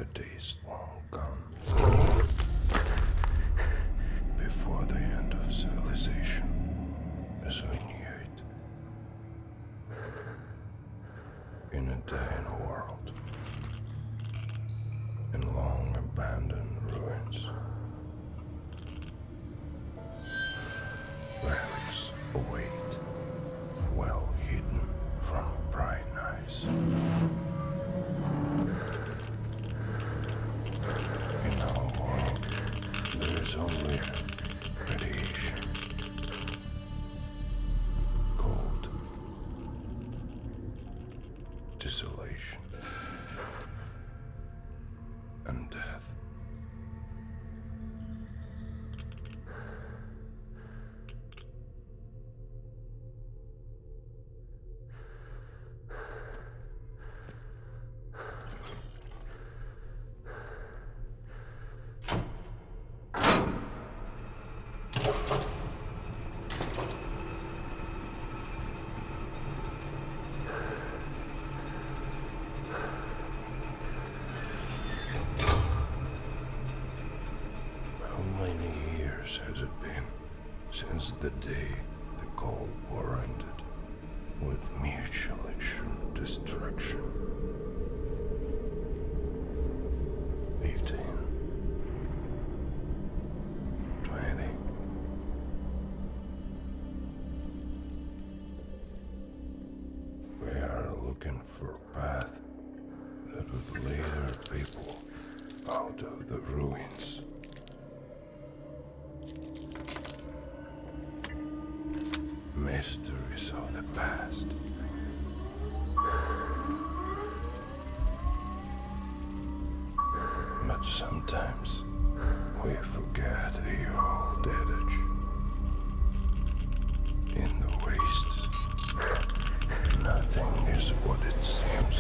The days long gone. Before the end of civilization as we knew it. In a dying world. In long abandoned ruins. Relics await, well hidden from prying eyes. In our world, there is only radiation, cold, desolation, and death. Has it been since the day the Cold War ended with mutually assured destruction? 15, 20. We are looking for a path that would lead our people out of the ruins. Mysteries of the past. But sometimes we forget the old adage. In the wastes, nothing is what it seems.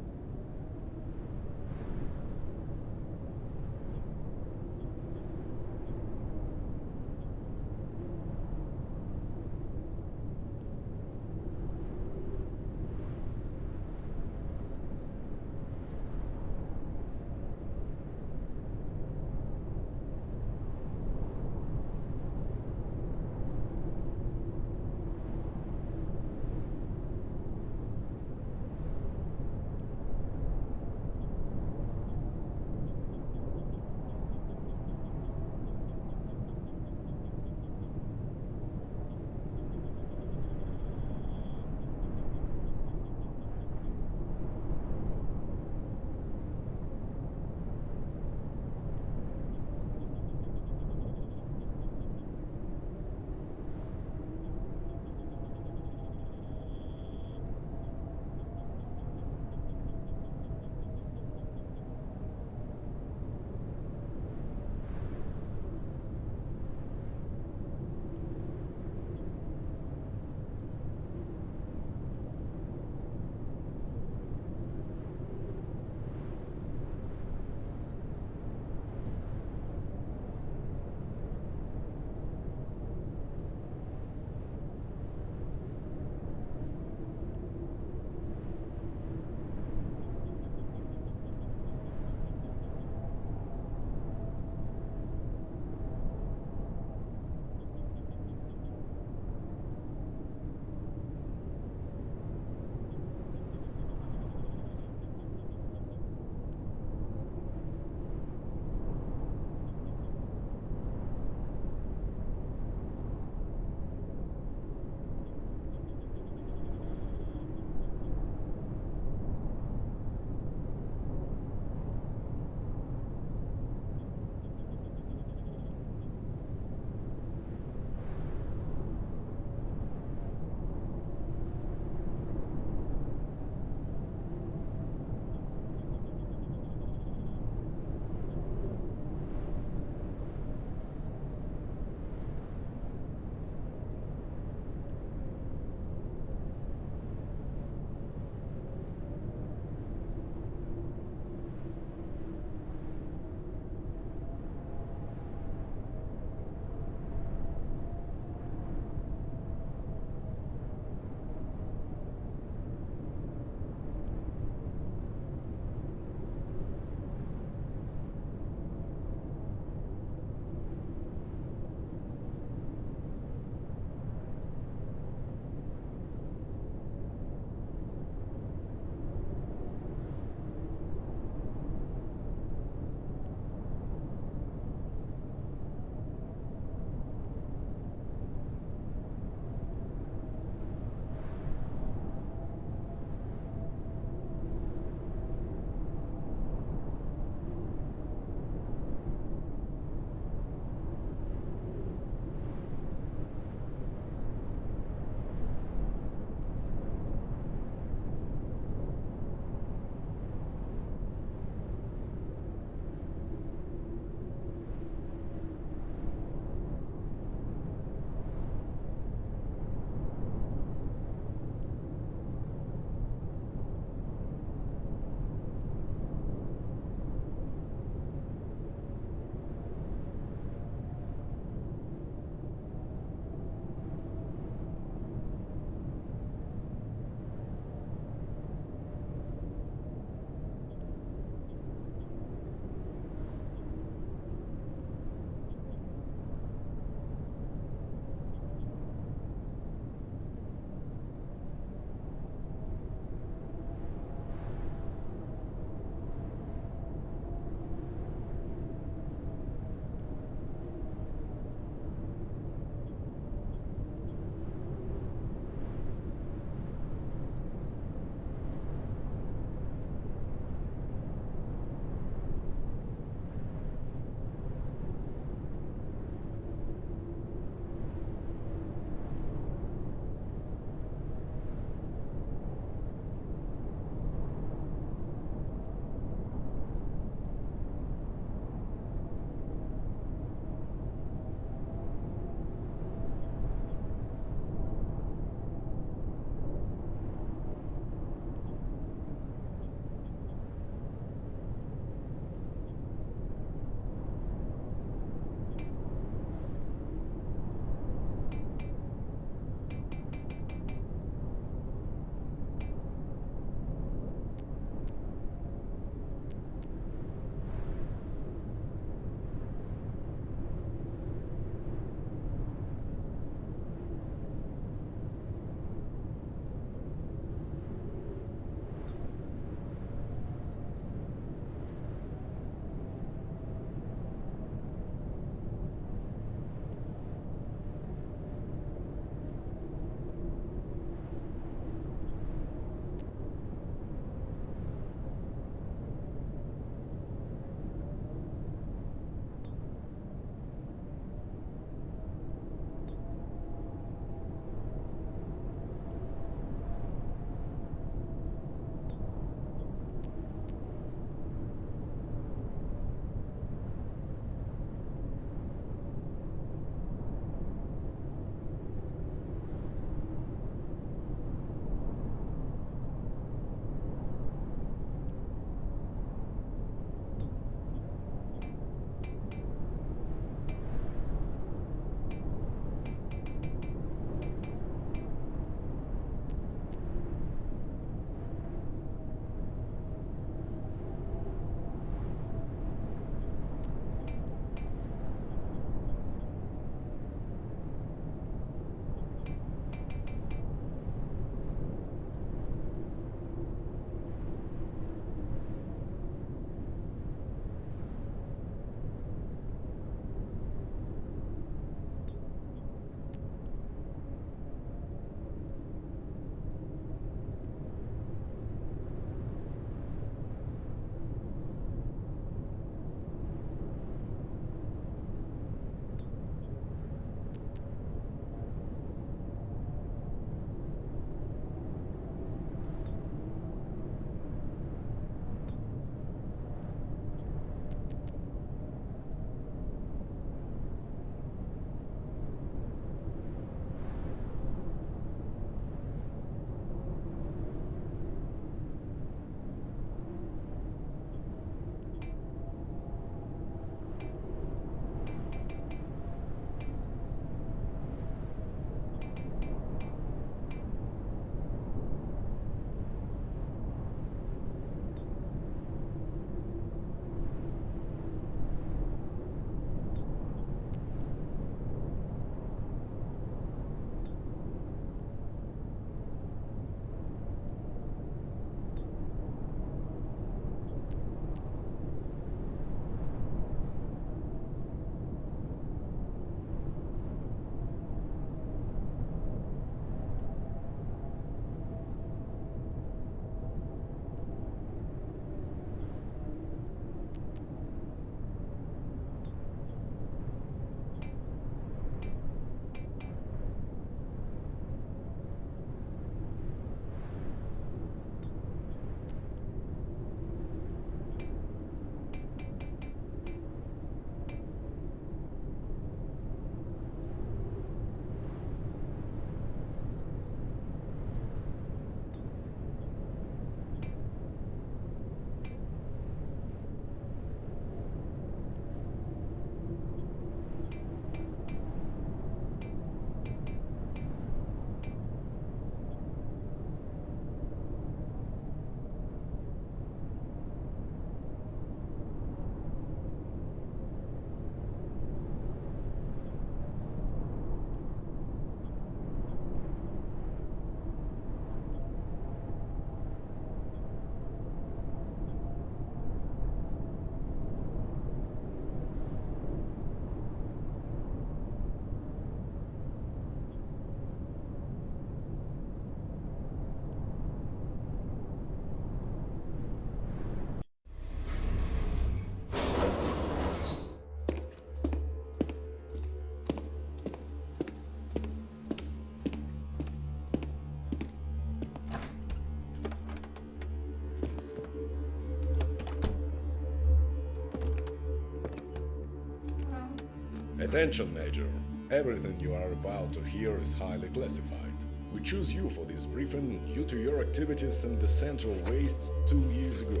Attention, Major. Everything you are about to hear is highly classified. We choose you for this briefing due to your activities in the Central Waste 2 years ago.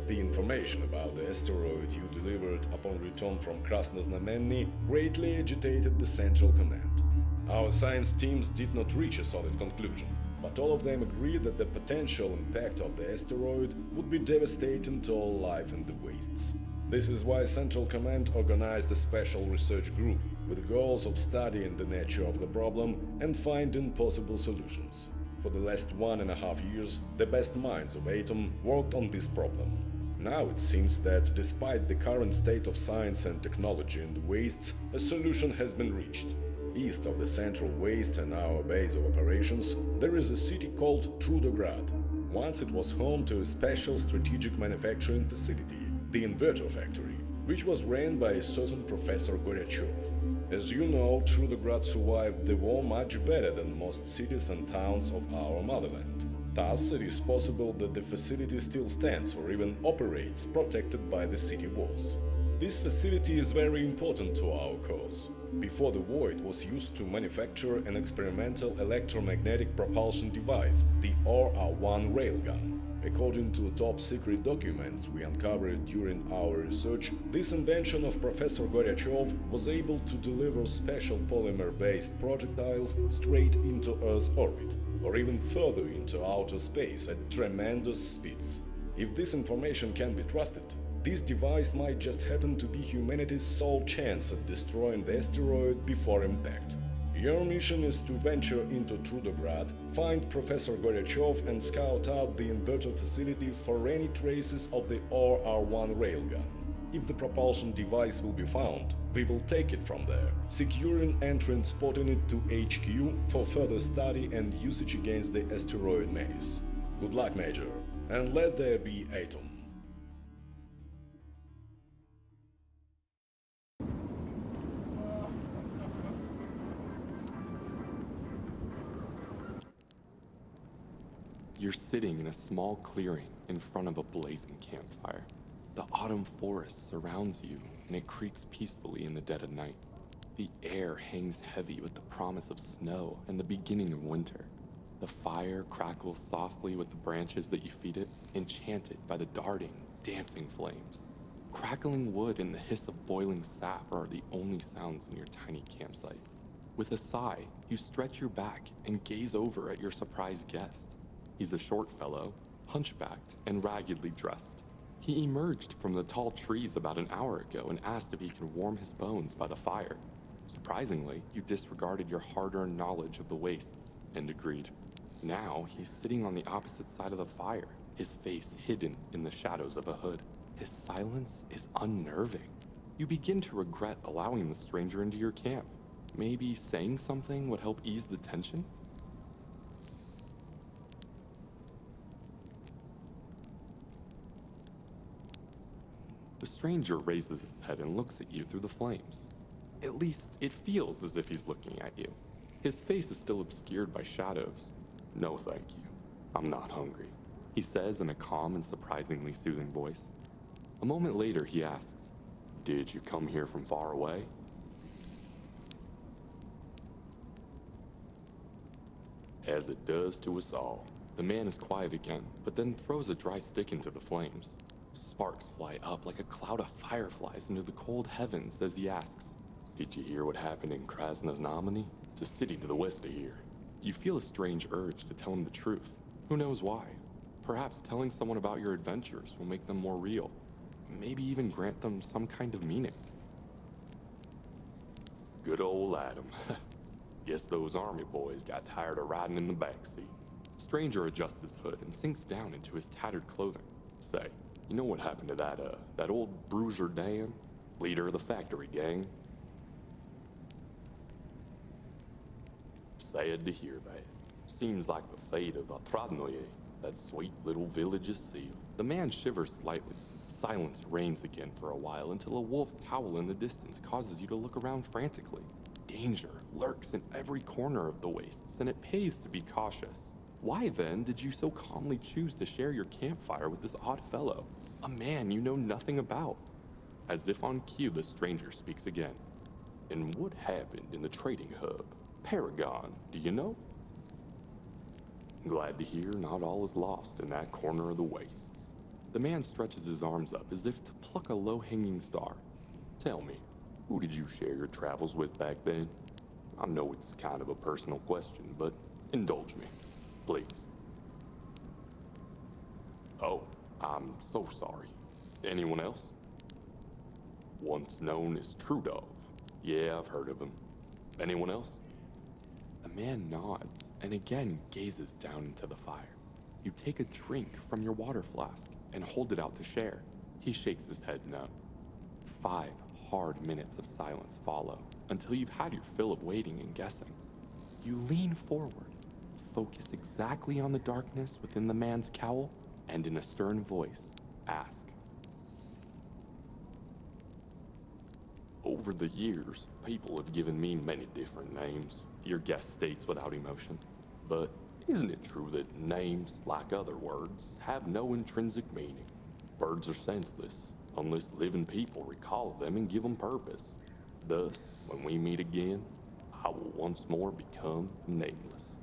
The information about the asteroid you delivered upon return from Krasnoznamenny greatly agitated the Central Command. Our science teams did not reach a solid conclusion, but all of them agreed that the potential impact of the asteroid would be devastating to all life in the wastes. This is why Central Command organized a special research group with goals of studying the nature of the problem and finding possible solutions. For the last 1.5 years, the best minds of Atom worked on this problem. Now it seems that, despite the current state of science and technology in the wastes, a solution has been reached. East of the Central Waste and our base of operations, there is a city called Trudograd. Once it was home to a special strategic manufacturing facility, the Inverter Factory, which was ran by a certain Professor Goryachev. As you know, Trudograd survived the war much better than most cities and towns of our motherland. Thus, it is possible that the facility still stands or even operates protected by the city walls. This facility is very important to our cause. Before the war, it was used to manufacture an experimental electromagnetic propulsion device, the RR-1 railgun. According to top-secret documents we uncovered during our research, this invention of Professor Goryachev was able to deliver special polymer-based projectiles straight into Earth's orbit, or even further into outer space at tremendous speeds. If this information can be trusted, this device might just happen to be humanity's sole chance at destroying the asteroid before impact. Your mission is to venture into Trudograd, find Professor Goryachev and scout out the inverter facility for any traces of the RR-1 railgun. If the propulsion device will be found, we will take it from there, securing and transporting it to HQ for further study and usage against the asteroid menace. Good luck, Major, and let there be Atom. You're sitting in a small clearing in front of a blazing campfire. The autumn forest surrounds you, and it creaks peacefully in the dead of night. The air hangs heavy with the promise of snow and the beginning of winter. The fire crackles softly with the branches that you feed it, enchanted by the darting, dancing flames. Crackling wood and the hiss of boiling sap are the only sounds in your tiny campsite. With a sigh, you stretch your back and gaze over at your surprised guest. He's a short fellow, hunchbacked and raggedly dressed. He emerged from the tall trees about an hour ago and asked if he could warm his bones by the fire. Surprisingly, you disregarded your hard-earned knowledge of the wastes and agreed. Now he's sitting on the opposite side of the fire, his face hidden in the shadows of a hood. His silence is unnerving. You begin to regret allowing the stranger into your camp. Maybe saying something would help ease the tension? The stranger raises his head and looks at you through the flames. At least, it feels as if he's looking at you. His face is still obscured by shadows. "No, thank you. I'm not hungry," he says in a calm and surprisingly soothing voice. A moment later, he asks, "Did you come here from far away?" "As it does to us all." The man is quiet again, but then throws a dry stick into the flames. Sparks fly up like a cloud of fireflies into the cold heavens as he asks, "Did you hear what happened in Krasnoznamenny? It's a city to the west of here." You feel a strange urge to tell him the truth. Who knows why? Perhaps telling someone about your adventures will make them more real. Maybe even grant them some kind of meaning. "Good old Adam. Guess those army boys got tired of riding in the backseat." Stranger adjusts his hood and sinks down into his tattered clothing. "Say, you know what happened to that old bruiser Dan, leader of the factory gang?" "Sad to hear that. Seems like the fate of Trudograd, that sweet little village is sealed." The man shivers slightly. Silence reigns again for a while until a wolf's howl in the distance causes you to look around frantically. Danger lurks in every corner of the wastes, and it pays to be cautious. Why then did you so calmly choose to share your campfire with this odd fellow, a man you know nothing about? As if on cue, the stranger speaks again. And what happened in the trading hub? Paragon, do you know? Glad to hear not all is lost in that corner of the wastes. The man stretches his arms up as if to pluck a low-hanging star. Tell me, who did you share your travels with back then? I know it's kind of a personal question, but indulge me, please. Oh, I'm so sorry. Anyone else? Once known as Trudograd. Yeah, I've heard of him. Anyone else? The man nods and again gazes down into the fire. You take a drink from your water flask and hold it out to share. He shakes his head no. 5 hard minutes of silence follow until you've had your fill of waiting and guessing. You lean forward, focus exactly on the darkness within the man's cowl, and in a stern voice, ask. Over the years, people have given me many different names, your guest states without emotion. But isn't it true that names, like other words, have no intrinsic meaning? Words are senseless, unless living people recall them and give them purpose. Thus, when we meet again, I will once more become nameless.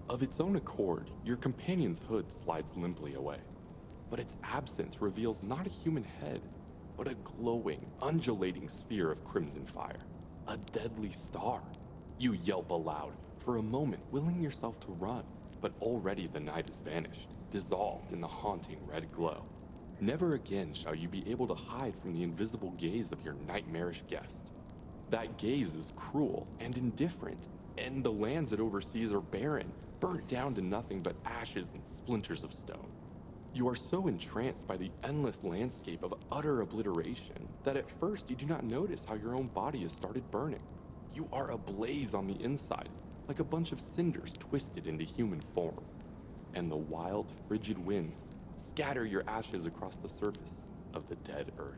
Of its own accord, your companion's hood slides limply away. But its absence reveals not a human head, but a glowing, undulating sphere of crimson fire. A deadly star. You yelp aloud, for a moment willing yourself to run, but already the night has vanished, dissolved in the haunting red glow. Never again shall you be able to hide from the invisible gaze of your nightmarish guest. That gaze is cruel and indifferent, and the lands it oversees are barren, burnt down to nothing but ashes and splinters of stone. You are so entranced by the endless landscape of utter obliteration that at first you do not notice how your own body has started burning. You are ablaze on the inside, like a bunch of cinders twisted into human form. And the wild, frigid winds scatter your ashes across the surface of the dead earth.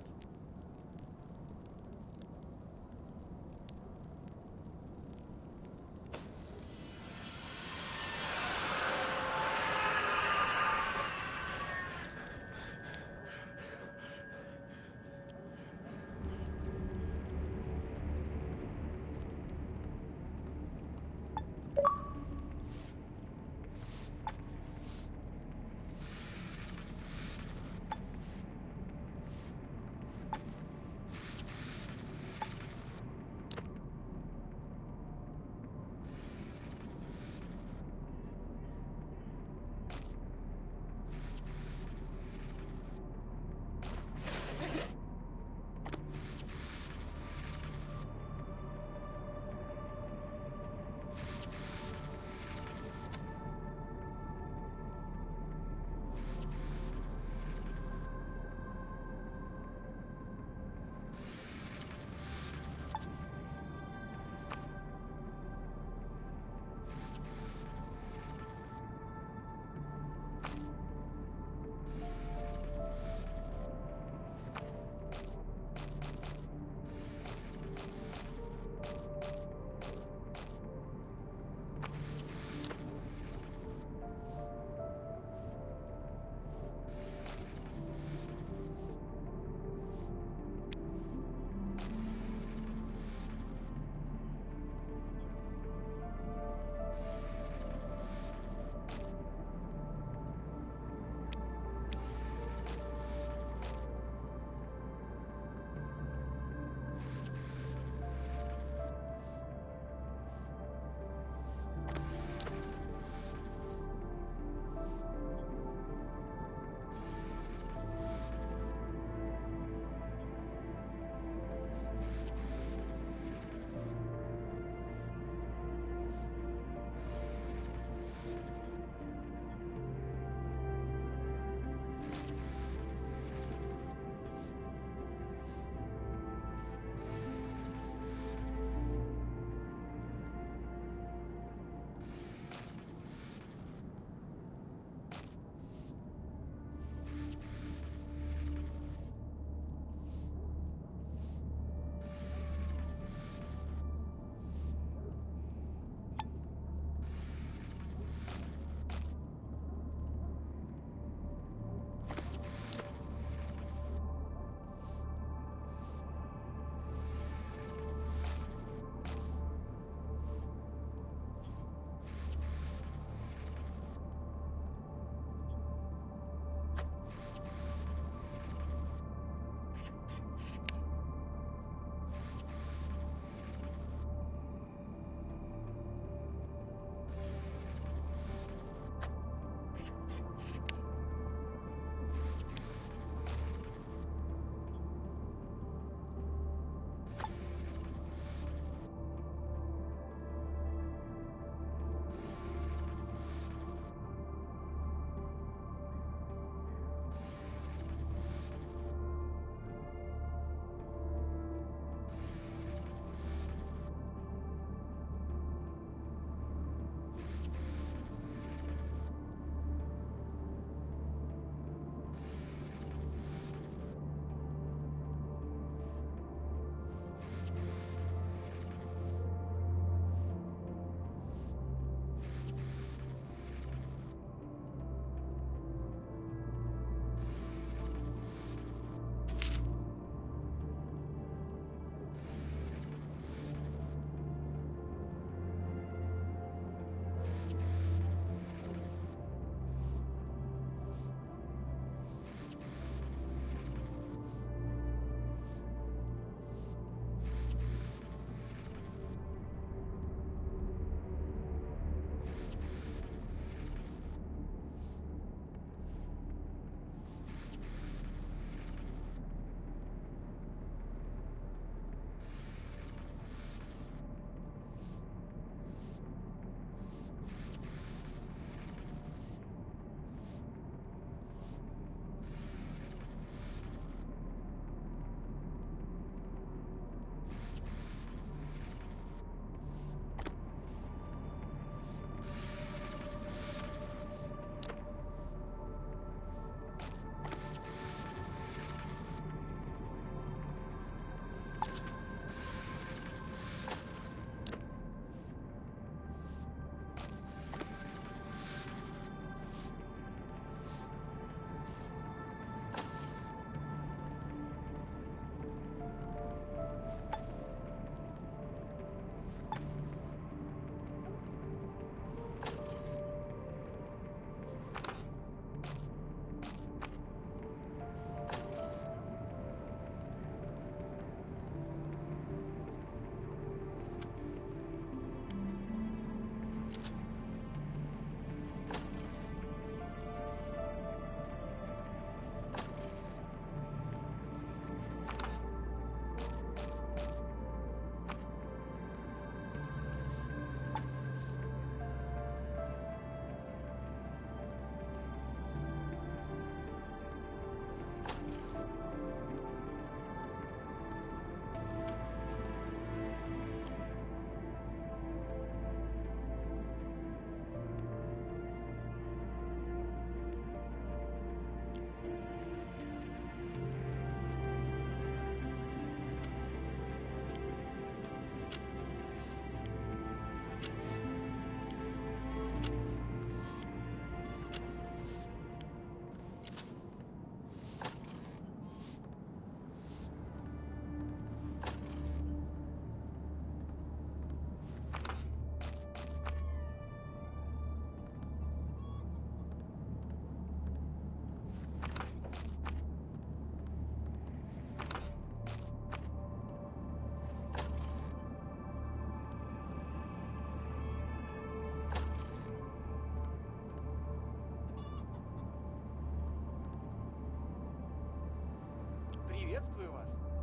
Приветствую вас.